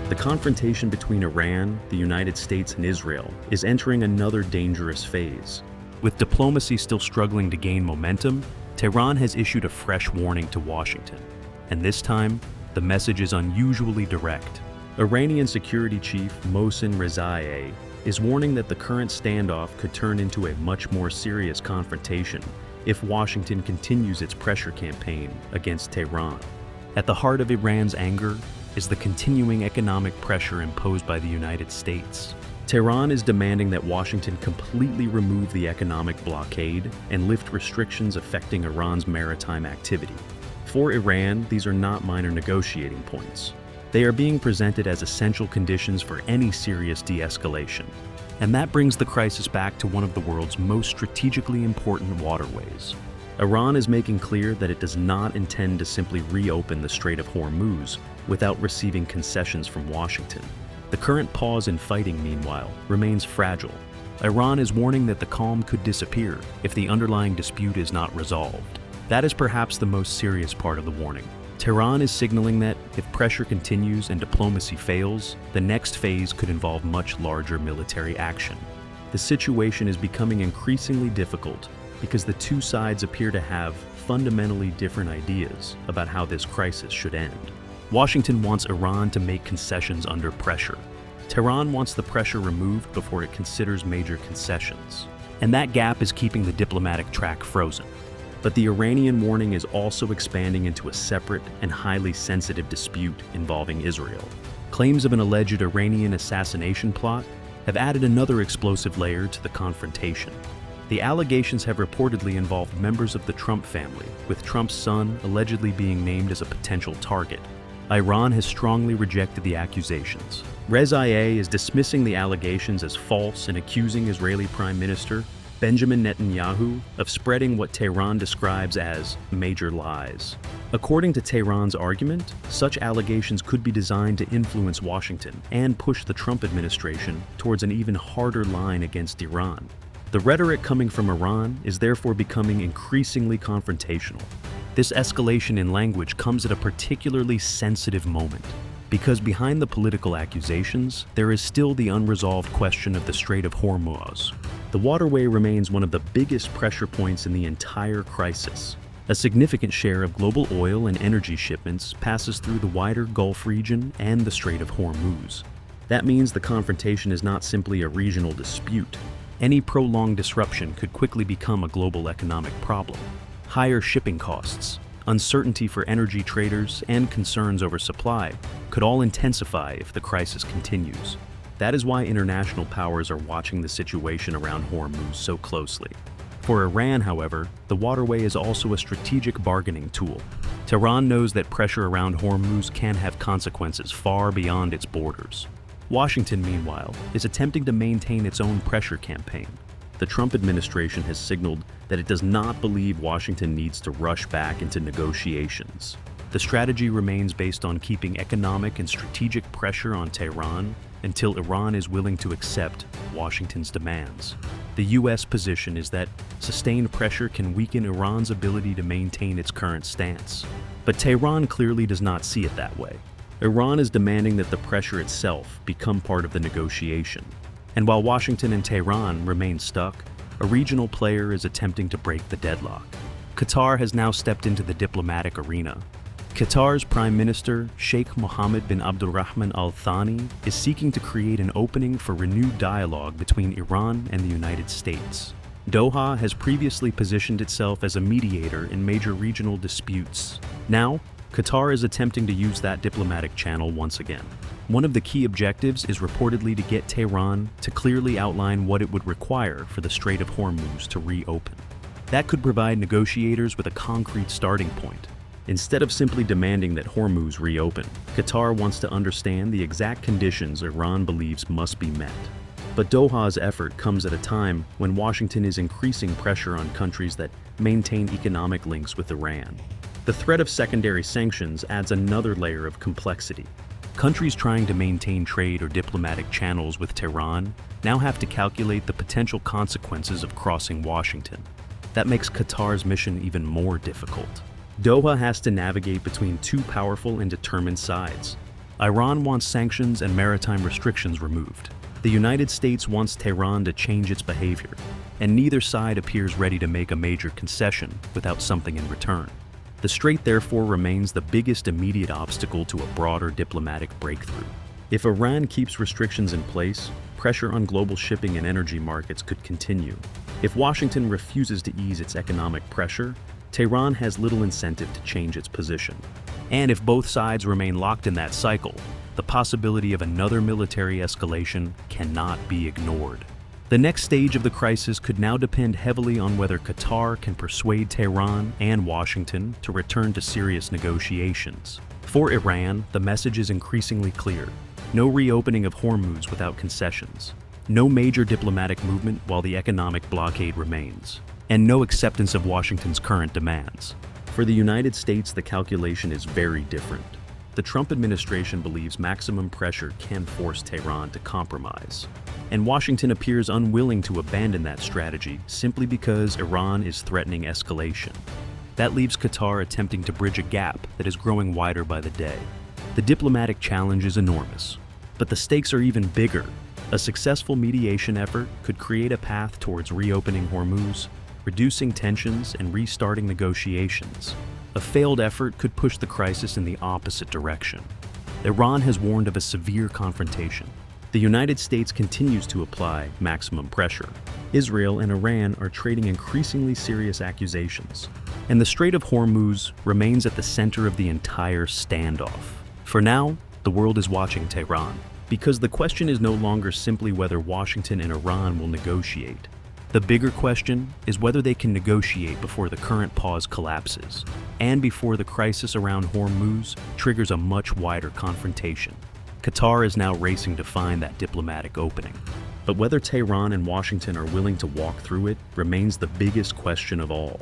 The confrontation between Iran, the United States, and Israel is entering another dangerous phase. With diplomacy still struggling to gain momentum, Tehran has issued a fresh warning to Washington. And this time, the message is unusually direct. Iranian security chief Mohsen Rezaei is warning that the current standoff could turn into a much more serious confrontation if Washington continues its pressure campaign against Tehran. At the heart of Iran's anger is the continuing economic pressure imposed by the United States. Tehran is demanding that Washington completely remove the economic blockade and lift restrictions affecting Iran's maritime activity. For Iran, these are not minor negotiating points. They are being presented as essential conditions for any serious de-escalation. And that brings the crisis back to one of the world's most strategically important waterways. Iran is making clear that it does not intend to simply reopen the Strait of Hormuz without receiving concessions from Washington. The current pause in fighting, meanwhile, remains fragile. Iran is warning that the calm could disappear if the underlying dispute is not resolved. That is perhaps the most serious part of the warning. Tehran is signaling that if pressure continues and diplomacy fails, the next phase could involve much larger military action. The situation is becoming increasingly difficult because the two sides appear to have fundamentally different ideas about how this crisis should end. Washington wants Iran to make concessions under pressure. Tehran wants the pressure removed before it considers major concessions. And that gap is keeping the diplomatic track frozen. But the Iranian warning is also expanding into a separate and highly sensitive dispute involving Israel. Claims of an alleged Iranian assassination plot have added another explosive layer to the confrontation. The allegations have reportedly involved members of the Trump family, with Trump's son allegedly being named as a potential target. Iran has strongly rejected the accusations. Rezaei is dismissing the allegations as false and accusing Israeli Prime Minister Benjamin Netanyahu of spreading what Tehran describes as major lies. According to Tehran's argument, such allegations could be designed to influence Washington and push the Trump administration towards an even harder line against Iran. The rhetoric coming from Iran is therefore becoming increasingly confrontational. This escalation in language comes at a particularly sensitive moment, because behind the political accusations, there is still the unresolved question of the Strait of Hormuz. The waterway remains one of the biggest pressure points in the entire crisis. A significant share of global oil and energy shipments passes through the wider Gulf region and the Strait of Hormuz. That means the confrontation is not simply a regional dispute. Any prolonged disruption could quickly become a global economic problem. Higher shipping costs, uncertainty for energy traders, and concerns over supply could all intensify if the crisis continues. That is why international powers are watching the situation around Hormuz so closely. For Iran, however, the waterway is also a strategic bargaining tool. Tehran knows that pressure around Hormuz can have consequences far beyond its borders. Washington, meanwhile, is attempting to maintain its own pressure campaign. The Trump administration has signaled that it does not believe Washington needs to rush back into negotiations. The strategy remains based on keeping economic and strategic pressure on Tehran until Iran is willing to accept Washington's demands. The U.S. position is that sustained pressure can weaken Iran's ability to maintain its current stance. But Tehran clearly does not see it that way. Iran is demanding that the pressure itself become part of the negotiation. And while Washington and Tehran remain stuck, a regional player is attempting to break the deadlock. Qatar has now stepped into the diplomatic arena. Qatar's Prime Minister, Sheikh Mohammed bin Abdulrahman Al Thani, is seeking to create an opening for renewed dialogue between Iran and the United States. Doha has previously positioned itself as a mediator in major regional disputes. Now, Qatar is attempting to use that diplomatic channel once again. One of the key objectives is reportedly to get Tehran to clearly outline what it would require for the Strait of Hormuz to reopen. That could provide negotiators with a concrete starting point. Instead of simply demanding that Hormuz reopen, Qatar wants to understand the exact conditions Iran believes must be met. But Doha's effort comes at a time when Washington is increasing pressure on countries that maintain economic links with Iran. The threat of secondary sanctions adds another layer of complexity. Countries trying to maintain trade or diplomatic channels with Tehran now have to calculate the potential consequences of crossing Washington. That makes Qatar's mission even more difficult. Doha has to navigate between two powerful and determined sides. Iran wants sanctions and maritime restrictions removed. The United States wants Tehran to change its behavior, and neither side appears ready to make a major concession without something in return. The strait therefore remains the biggest immediate obstacle to a broader diplomatic breakthrough. If Iran keeps restrictions in place, pressure on global shipping and energy markets could continue. If Washington refuses to ease its economic pressure, Tehran has little incentive to change its position. And if both sides remain locked in that cycle, the possibility of another military escalation cannot be ignored. The next stage of the crisis could now depend heavily on whether Qatar can persuade Tehran and Washington to return to serious negotiations. For Iran, the message is increasingly clear. No reopening of Hormuz without concessions. No major diplomatic movement while the economic blockade remains. And no acceptance of Washington's current demands. For the United States, the calculation is very different. The Trump administration believes maximum pressure can force Tehran to compromise. And Washington appears unwilling to abandon that strategy simply because Iran is threatening escalation. That leaves Qatar attempting to bridge a gap that is growing wider by the day. The diplomatic challenge is enormous, but the stakes are even bigger. A successful mediation effort could create a path towards reopening Hormuz, reducing tensions and restarting negotiations. A failed effort could push the crisis in the opposite direction. Iran has warned of a severe confrontation. The United States continues to apply maximum pressure. Israel and Iran are trading increasingly serious accusations. And the Strait of Hormuz remains at the center of the entire standoff. For now, the world is watching Tehran, because the question is no longer simply whether Washington and Iran will negotiate. The bigger question is whether they can negotiate before the current pause collapses, and before the crisis around Hormuz triggers a much wider confrontation. Qatar is now racing to find that diplomatic opening. But whether Tehran and Washington are willing to walk through it remains the biggest question of all.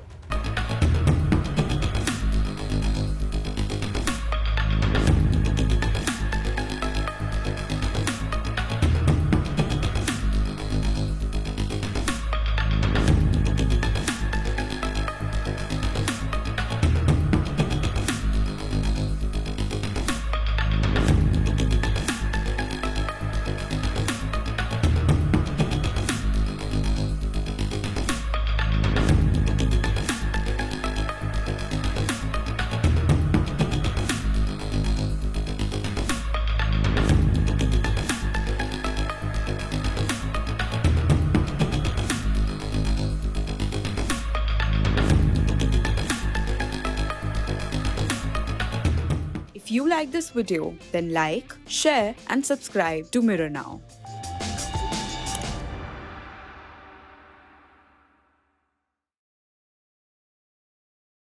If you like this video, then like, share and subscribe to Mirror Now.